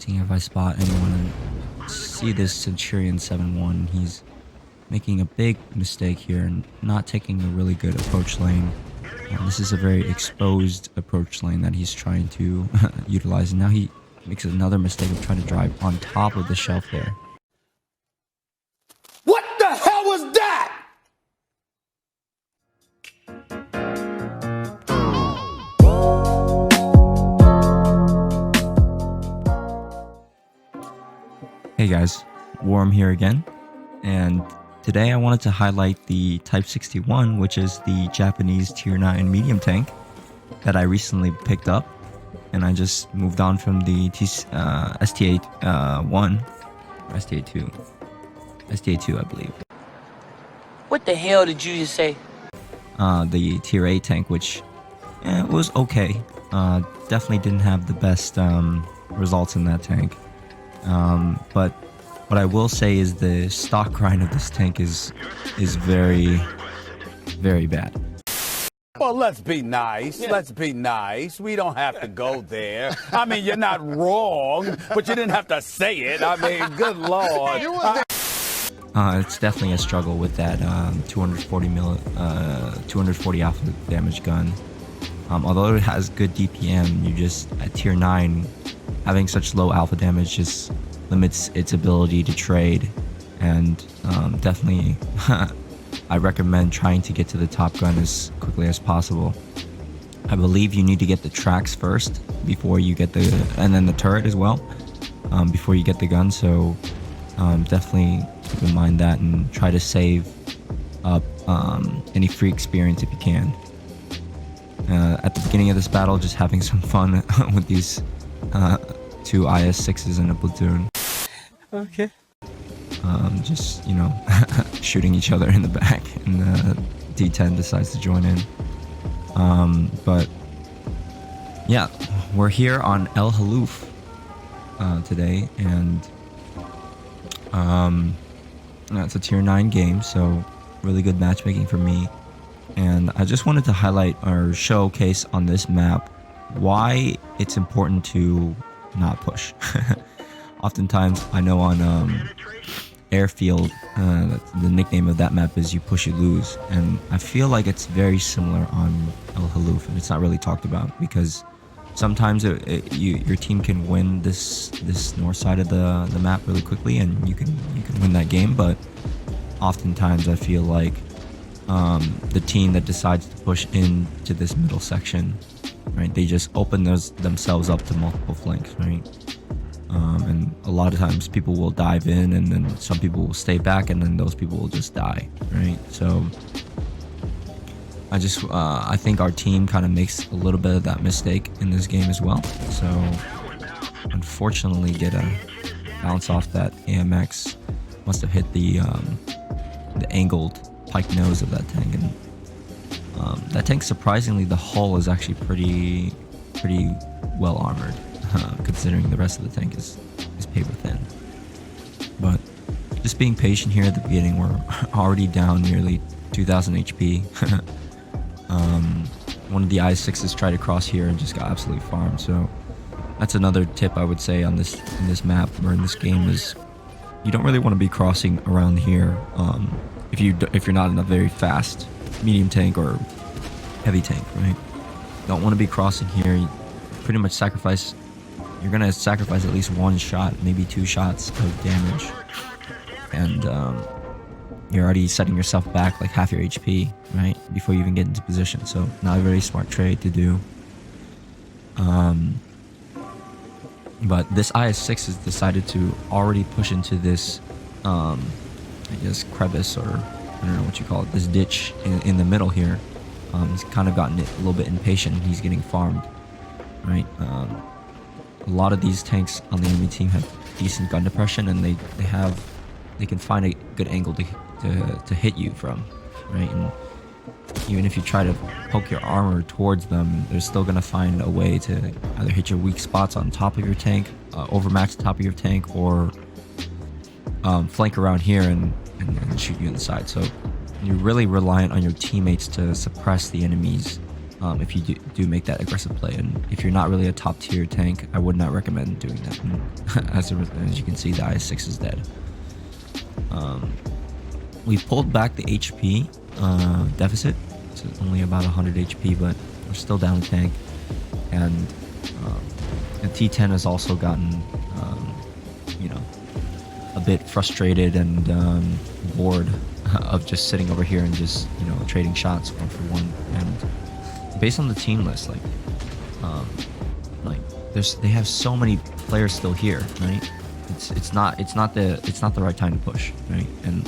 seeing if I spot anyone and see this Centurion 7-1. He's making a big mistake here and not taking a really good approach lane. This is a very exposed approach lane that he's trying to utilize, and now he makes another mistake of trying to drive on top of the shelf there. What the hell was that? Hey guys, Warm here again, and today I wanted to highlight the Type 61, which is the Japanese Tier 9 medium tank that I recently picked up, and I just moved on from the STA1, or STA2, STA2 I believe. What the hell did you just say? The Tier 8 tank, which was okay. Definitely didn't have the best results in that tank. But what I will say is the stock grind of this tank is very, very bad. Well, let's be nice. Let's be nice. We don't have to go there. I mean, you're not wrong, but you didn't have to say it. I mean, good Lord. It's definitely a struggle with that 240 alpha damage gun. Although it has good DPM, you just at tier 9 having such low alpha damage just limits its ability to trade, and definitely I recommend trying to get to the top gun as quickly as possible. I believe you need to get the tracks first before you get and then the turret as well, before you get the gun, so definitely keep in mind that and try to save up any free experience if you can. At the beginning of this battle, just having some fun with these two IS-6s in a platoon. Okay. Just, you know, shooting each other in the back, and D10 decides to join in. But yeah, we're here on El Haluf today, and it's a tier 9 game, so really good matchmaking for me. And I just wanted to highlight or showcase on this map why it's important to not push. Oftentimes, I know on Airfield, the nickname of that map is You Push You Lose, and I feel like it's very similar on El Haluf, and it's not really talked about because sometimes your team can win this north side of the map really quickly, and you can win that game. But oftentimes, I feel like the team that decides to push into this middle section, right, they just open themselves up to multiple flanks, right? And a lot of times people will dive in, and then some people will stay back, and then those people will just die, right? So I think our team kind of makes a little bit of that mistake in this game as well. So unfortunately, get a bounce off that AMX. Must have hit the angled pike nose of that tank, and that tank, surprisingly, the hull is actually pretty well armored, considering the rest of the tank is paper thin. But just being patient here at the beginning, we're already down nearly 2000 HP. One of the I6s tried to cross here and just got absolutely farmed. So that's another tip I would say on in this map or in this game is you don't really want to be crossing around here if you're not in a very fast medium tank or heavy tank, right? Don't want to be crossing here. You pretty much you're gonna sacrifice at least one shot, maybe 2 shots of damage, and you're already setting yourself back like half your HP, right, before you even get into position. So not a very smart trade to do. But this IS-6 has decided to already push into this I guess crevice, or I don't know what you call it, this ditch in the middle here. He's kind of gotten a little bit impatient, and he's getting farmed, right? A lot of these tanks on the enemy team have decent gun depression, and they can find a good angle to hit you from, right? And even if you try to poke your armor towards them, they're still gonna find a way to either hit your weak spots on top of your tank, overmatch the top of your tank, or flank around here and shoot you in the side. So you're really reliant on your teammates to suppress the enemy's if you do make that aggressive play. And if you're not really a top tier tank, I would not recommend doing that. And as you can see, the IS-6 is dead. We pulled back the HP deficit. It's only about 100 HP, but we're still down a tank. And the T10 has also gotten, you know, a bit frustrated and bored of just sitting over here and just, you know, trading shots 1 for 1. And based on the team list, like they have so many players still here, right? It's not the right time to push, right? And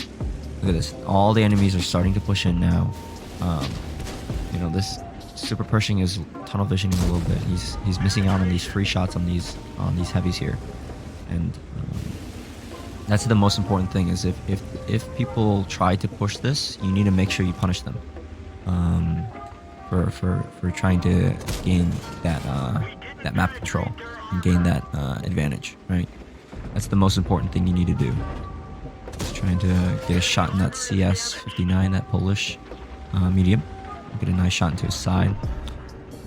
look at this, all the enemies are starting to push in now. You know, this Super Pershing is tunnel visioning a little bit. He's missing out on these free shots on these heavies here, and that's the most important thing. Is if people try to push this, you need to make sure you punish them for trying to gain that map control and gain that advantage, right? That's the most important thing you need to do. Just trying to get a shot in that CS 59, that Polish medium. Get a nice shot into his side.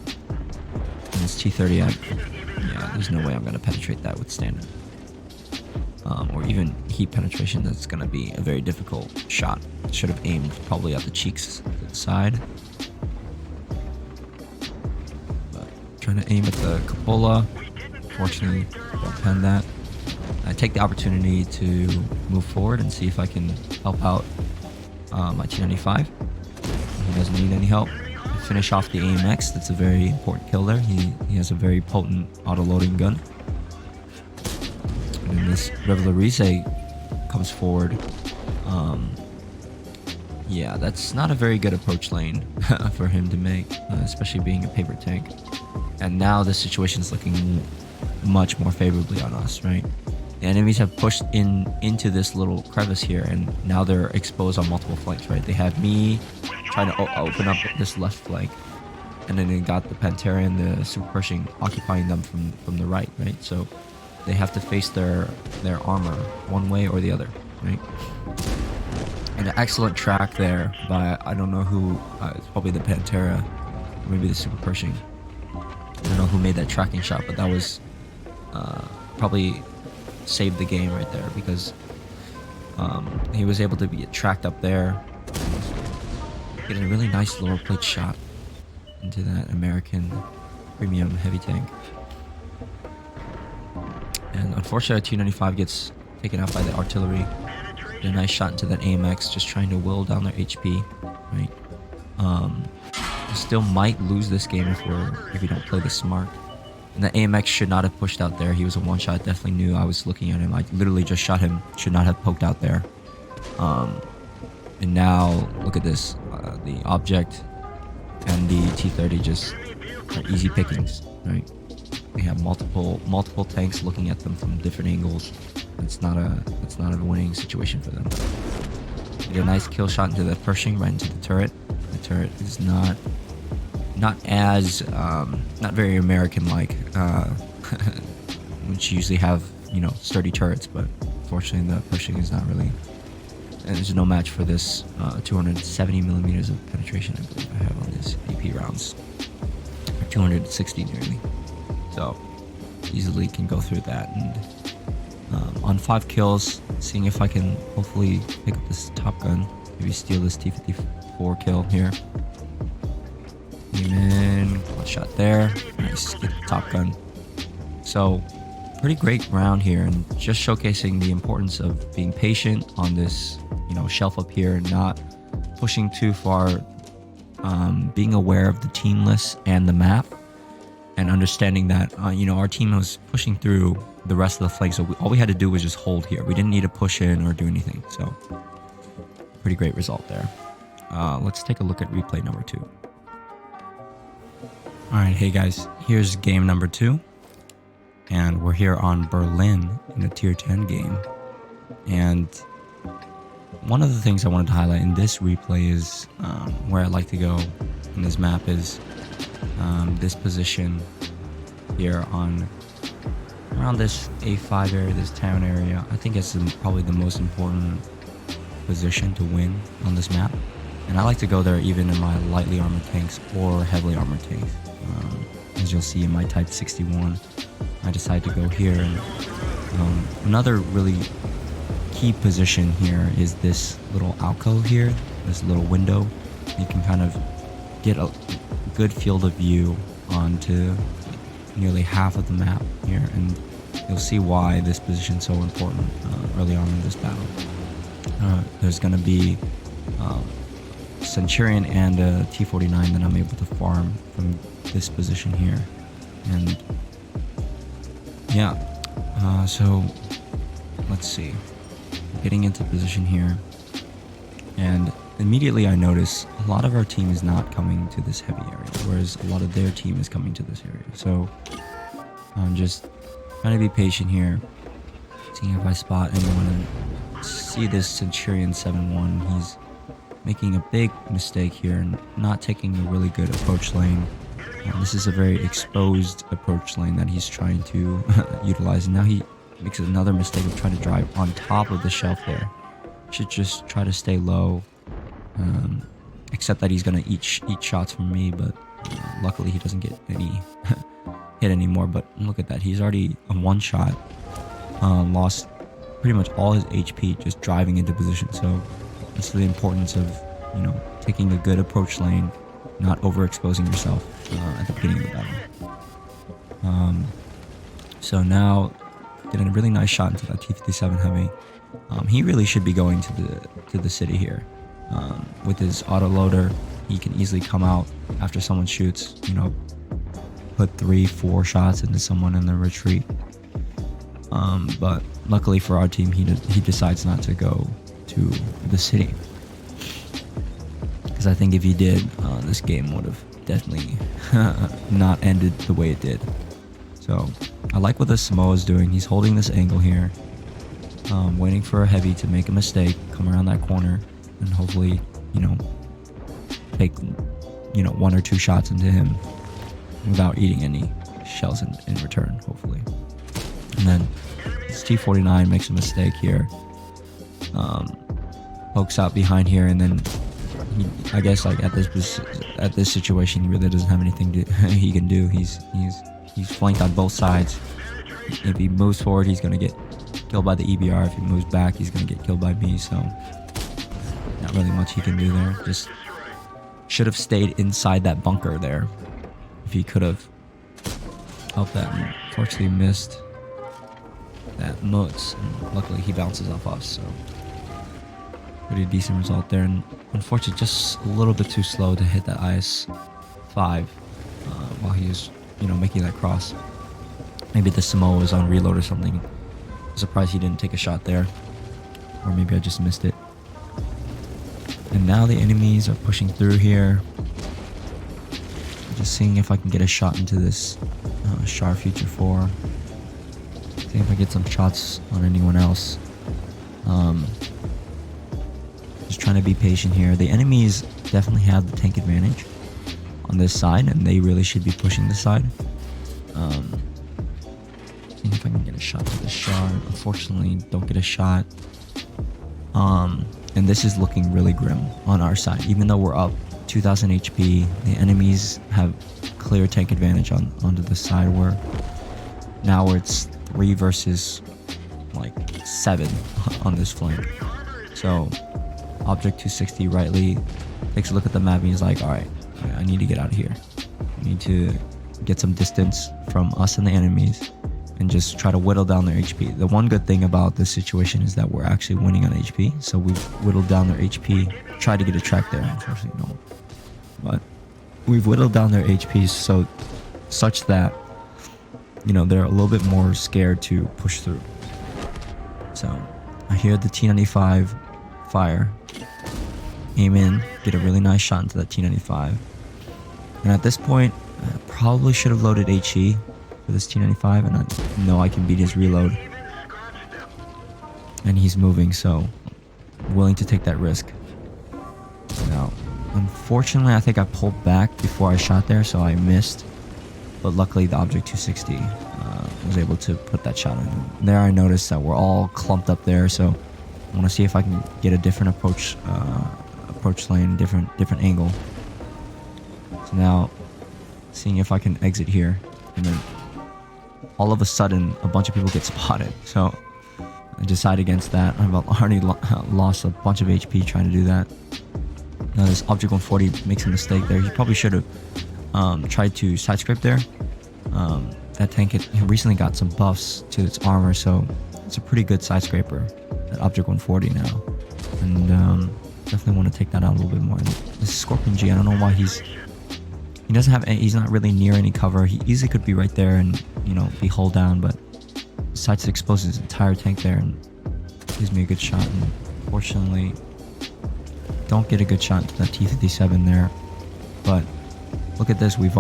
And this T30, yeah, there's no way I'm going to penetrate that with standard. Or even heat penetration, that's going to be a very difficult shot. Should have aimed probably at the cheeks to the side. But trying to aim at the cupola. Fortunately, don't pen that. I take the opportunity to move forward and see if I can help out my T95. He doesn't need any help. I finish off the AMX. That's a very important kill there. He has a very potent auto-loading gun. And then this Revelarize comes forward. Yeah, that's not a very good approach lane for him to make, especially being a paper tank. And now the situation is looking much more favorably on us, right? The enemies have pushed into this little crevice here, and now they're exposed on multiple flanks, right? They have me trying to open up this left flank, and then they got the Pantera and the Super Pershing occupying them from the right, right? So they have to face their armor one way or the other, right? And an excellent track there by, I don't know who, it's probably the Pantera, or maybe the Super Pershing. I don't know who made that tracking shot, but that was probably saved the game right there, because he was able to get tracked up there, getting a really nice lower plate shot into that American premium heavy tank. And unfortunately, T95 gets taken out by the artillery. Get a nice shot into that AMX, just trying to whittle down their HP, right? Still might lose this game if we don't play this smart. And the AMX should not have pushed out there. He was a one-shot. Definitely knew I was looking at him. I literally just shot him. Should not have poked out there. And now, look at this. The object and the T30 just are easy pickings, right? They have multiple tanks looking at them from different angles. It's not a winning situation for them. Get a nice kill shot into the Pershing, right into the turret. The turret is not as not very American-like, which usually have, you know, sturdy turrets, but unfortunately the Pershing is not really, and there's no match for this 270 millimeters of penetration I believe I have on this AP rounds, or 260 nearly, so easily can go through that. And on 5 kills, seeing if I can hopefully pick up this Top Gun, maybe steal this T54 kill here. Amen. One shot there. Nice. Get the Top Gun. So, pretty great round here, and just showcasing the importance of being patient on this, you know, shelf up here, and not pushing too far. Being aware of the team list and the map, and understanding that, you know, our team was pushing through the rest of the flank, so all we had to do was just hold here. We didn't need to push in or do anything. So, pretty great result there. Let's take a look at replay number 2. Alright, hey guys, here's game number 2, and we're here on Berlin in a tier 10 game. And one of the things I wanted to highlight in this replay is where I like to go in this map is this position here on around this A5 area, this town area. I think it's probably the most important position to win on this map. And I like to go there even in my lightly armored tanks or heavily armored tanks. As you'll see in my Type 61, I decided to go here. And another really key position here is this little alcove here, this little window. You can kind of get a good field of view onto nearly half of the map here, and you'll see why this position is so important early on in this battle. There's going to be Centurion and a T-49 that I'm able to farm from this position here. And yeah, so let's see, getting into position here, and immediately I notice a lot of our team is not coming to this heavy area, whereas a lot of their team is coming to this area. So I'm just trying to be patient here, seeing if I spot anyone. And see this Centurion 7-1, he's making a big mistake here and not taking a really good approach lane. This is a very exposed approach lane that he's trying to utilize, and now he makes another mistake of trying to drive on top of the shelf there. Should just try to stay low, except that he's gonna eat shots from me, but luckily he doesn't get any hit anymore. But look at that, he's already on one shot, lost pretty much all his HP just driving into position. So this is the importance of, you know, taking a good approach lane, not overexposing yourself at the beginning of the battle. So now getting a really nice shot into that T-57 heavy. He really should be going to the city here. With his autoloader, he can easily come out after someone shoots, you know, put 3-4 shots into someone in the retreat. But luckily for our team, he decides not to go to the city, because I think if he did, this game would have definitely not ended the way it did. So I like what the Samoa is doing. He's holding this angle here, waiting for a heavy to make a mistake, come around that corner, and hopefully, you know, take, you know, 1 or 2 shots into him without eating any shells in return, hopefully. And then this T-49 makes a mistake here, pokes out behind here, and then I guess like at this situation, he really doesn't have anything he can do. He's flanked on both sides. If he moves forward, he's gonna get killed by the EBR. If he moves back, he's gonna get killed by me. So not really much he can do there. Just should have stayed inside that bunker there if he could have helped that. And unfortunately missed that Mutz, and luckily he bounces off us. So pretty decent result there, and unfortunately just a little bit too slow to hit that IS-5 while he was, you know, making that cross. Maybe the Samoa was on reload or something. I'm surprised he didn't take a shot there, or maybe I just missed it. And now the enemies are pushing through here. Just seeing if I can get a shot into this Char Future 4. See if I get some shots on anyone else. Just trying to be patient here. The enemies definitely have the tank advantage on this side, and they really should be pushing this side. Seeing if I can get a shot to this Char. Unfortunately, don't get a shot. And this is looking really grim on our side. Even though we're up 2,000 HP, the enemies have clear tank advantage onto the side, where now it's 3 versus like 7 on this flank. So Object 260 rightly takes a look at the map and he's like, alright, I need to get out of here. I need to get some distance from us and the enemies and just try to whittle down their HP. The one good thing about this situation is that we're actually winning on HP. So we've whittled down their HP, tried to get a track there, unfortunately no. But we've whittled down their HP such that, you know, they're a little bit more scared to push through. So I hear the T-95 fire, aim in, get a really nice shot into that T-95. And at this point, I probably should have loaded HE for this T-95, and I know I can beat his reload. And he's moving, so I'm willing to take that risk. Now, unfortunately, I think I pulled back before I shot there, so I missed. But luckily, the Object 260 was able to put that shot in. There, I noticed that we're all clumped up there, so I want to see if I can get a different approach approach lane, different angle. So now, seeing if I can exit here, and then all of a sudden, a bunch of people get spotted. So I decide against that. I've already lost a bunch of HP trying to do that. Now this Object 140 makes a mistake there. He probably should have tried to side scrape there. That tank had recently got some buffs to its armor, so it's a pretty good side scraper. That Object 140 now, and definitely want to take that out a little bit more. And this Scorpion G, I don't know why he doesn't have any, he's not really near any cover. He easily could be right there and, you know, be hull down, but decides to expose his entire tank there and gives me a good shot. And fortunately, don't get a good shot into that T-57 there. But look at this, we've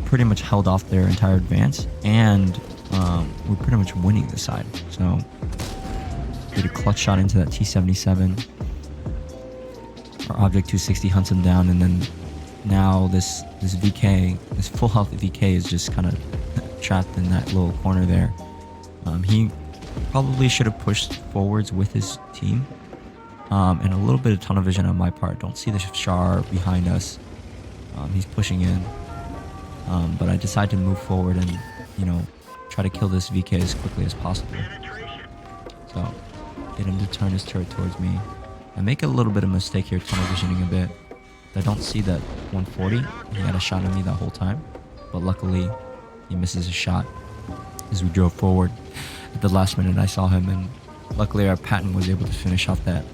pretty much held off their entire advance, and we're pretty much winning this side. So get a clutch shot into that T-77. Our Object 260 hunts him down, and then now this VK, this full health VK is just kind of trapped in that little corner there. He probably should have pushed forwards with his team, and a little bit of tunnel vision on my part. Don't see the Char behind us. He's pushing in, but I decide to move forward and, you know, try to kill this VK as quickly as possible. So get him to turn his turret towards me. I make a little bit of mistake here, tunnel visioning a bit. I don't see that 140. He had a shot at me that whole time, but luckily he misses a shot as we drove forward. At the last minute I saw him, and luckily our Patton was able to finish off that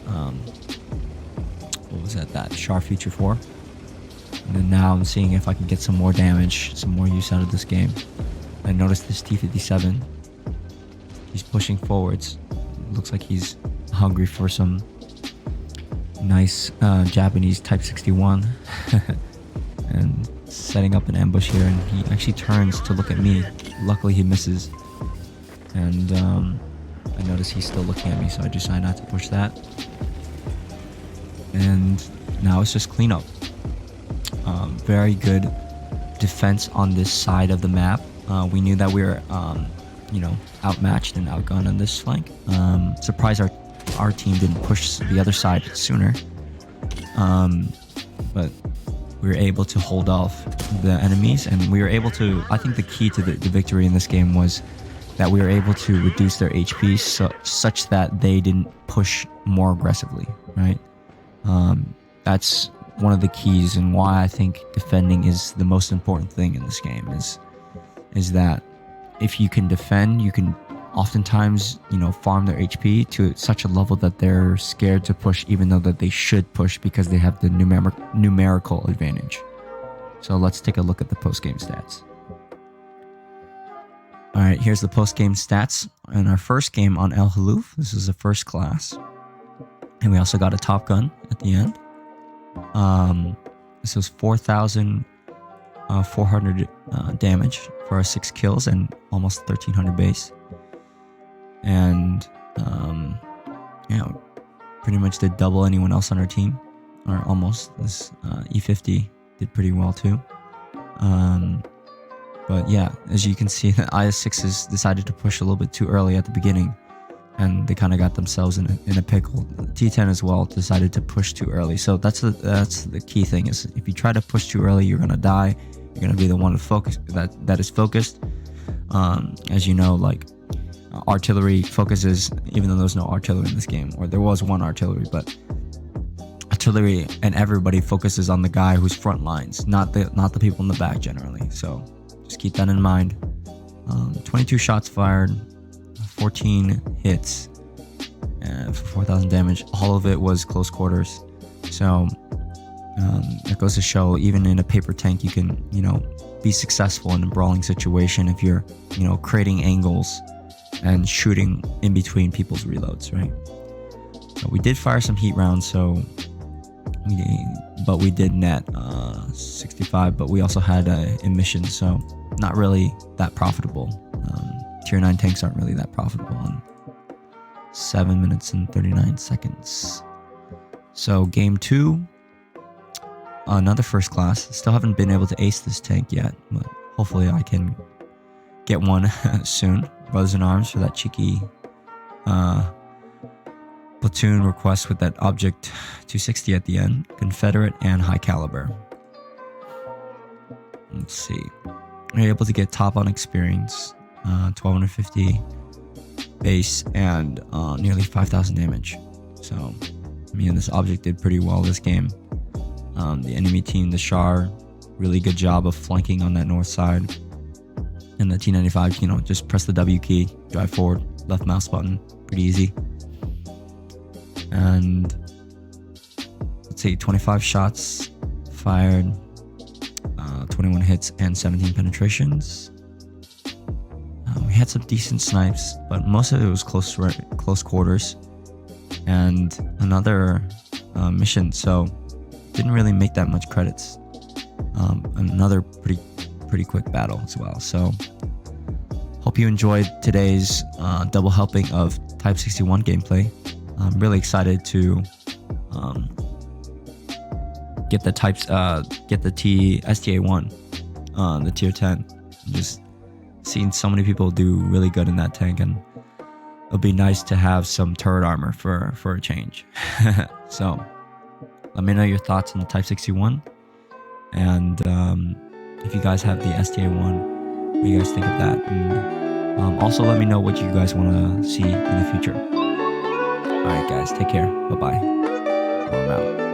what was that Char Future 4. And then now I'm seeing if I can get some more damage, some more use out of this game. I noticed this T-57, he's pushing forwards. Looks like he's hungry for some nice Japanese Type 61 and setting up an ambush here, and he actually turns to look at me. Luckily he misses, and I notice he's still looking at me, so I decide not to push that. And now it's just cleanup. Very good defense on this side of the map. We knew that we were you know, outmatched and outgunned on this flank. Surprised our team didn't push the other side sooner, but we were able to hold off the enemies, and we were able to, I think the key to the victory in this game was that we were able to reduce their HP such that they didn't push more aggressively, right? That's one of the keys, and why I think defending is the most important thing in this game is that if you can defend, you can oftentimes, you know, farm their HP to such a level that they're scared to push, even though that they should push because they have the numerical advantage. So let's take a look at the post-game stats. All right, here's the post-game stats. In our first game on El Haluf, this is a first class, and we also got a Top Gun at the end. This was 4,400 damage for our 6 kills and almost 1,300 base. And yeah, pretty much did double anyone else on our team, or almost. This E50 did pretty well too. But yeah, as you can see, the IS-6s decided to push a little bit too early at the beginning, and they kind of got themselves in a pickle. The T10 as well decided to push too early. So that's the key thing, is if you try to push too early, you're gonna die. You're gonna be the one to focus that is focused. As you know, like artillery focuses, even though there's no artillery in this game, or there was one artillery, but artillery and everybody focuses on the guy who's front lines, not the people in the back generally. So just keep that in mind. 22 shots fired, 14 hits, and for 4,000 damage. All of it was close quarters. So that goes to show, even in a paper tank, you can, you know, be successful in a brawling situation if you're, you know, creating angles and shooting in between people's reloads, right? So we did fire some heat rounds, but we did net 65, but we also had emissions, so not really that profitable. Tier 9 tanks aren't really that profitable on 7 minutes and 39 seconds. So game 2, another first class. Still haven't been able to ace this tank yet, but hopefully I can get one soon. Brothers in Arms for that cheeky platoon request with that object 260 at the end, Confederate and high caliber. Let's see. We're able to get top on experience, 1250 base, and nearly 5,000 damage. So, me and this object did pretty well this game. The enemy team, the Shar, really good job of flanking on that north side. And the T-95, you know, just press the W key, drive forward, left mouse button, pretty easy. And let's see, 25 shots fired, 21 hits and 17 penetrations. We had some decent snipes, but most of it was close quarters. And another mission, so didn't really make that much credits. Another pretty quick battle as well. So hope you enjoyed today's double helping of Type 61 gameplay. I'm really excited to get the STA1, the tier 10. Just seeing so many people do really good in that tank, and it'll be nice to have some turret armor for a change. So let me know your thoughts on the Type 61, and if you guys have the STA1, what do you guys think of that? And also let me know what you guys want to see in the future. Alright guys, take care. Bye bye. I'm out.